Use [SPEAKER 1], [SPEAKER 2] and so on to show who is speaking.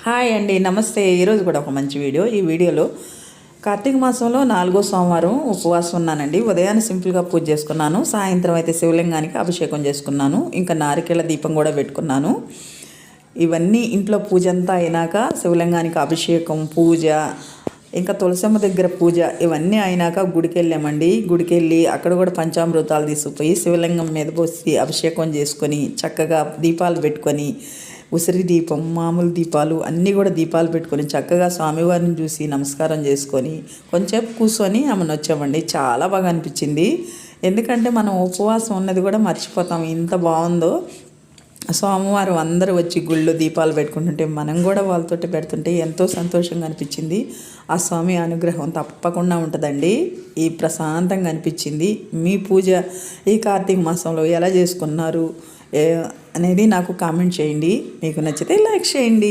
[SPEAKER 1] Hi అండి, నమస్తే. ఈరోజు కూడా ఒక మంచి వీడియో. ఈ వీడియోలో కార్తీక మాసంలో 4వ సోమవారం ఉపవాసం ఉన్నానండి. ఉదయాన్నే సింపుల్గా పూజ చేసుకున్నాను. సాయంత్రం అయితే శివలింగానికి అభిషేకం చేసుకున్నాను. ఇంకా నారికేళ దీపం కూడా పెట్టుకున్నాను. ఇవన్నీ ఇంట్లో పూజ అంతా అయినాక శివలింగానికి అభిషేకం, పూజ, ఇంకా తులసమ్మ దగ్గర పూజ ఇవన్నీ అయినాక గుడికి వెళ్ళామండి. గుడికి వెళ్ళి అక్కడ కూడా పంచామృతాలు తీసుకుపోయి శివలింగం మీద పోసి అభిషేకం చేసుకొని చక్కగా దీపాలు పెట్టుకొని, ఉసిరి దీపం, మామూలు దీపాలు అన్నీ కూడా దీపాలు పెట్టుకొని చక్కగా స్వామివారిని చూసి నమస్కారం చేసుకొని కొంచెంసేపు కూర్చొని ఆమెను వచ్చామండి. చాలా బాగా అనిపించింది. ఎందుకంటే మనం ఉపవాసం ఉన్నది కూడా మర్చిపోతాం. ఇంత బాగుందో. సోమవారం అందరూ వచ్చి గుళ్ళో దీపాలు పెట్టుకుంటుంటే మనం కూడా వాళ్ళతోటి పెడుతుంటే ఎంతో సంతోషంగా అనిపించింది. ఆ స్వామి అనుగ్రహం తప్పకుండా ఉంటుందండి. ఈ ప్రశాంతంగా అనిపించింది. మీ పూజ ఈ కార్తీక మాసంలో ఎలా చేసుకున్నారు అనేది నాకు కామెంట్ చేయండి. మీకు నచ్చితే లైక్ చేయండి.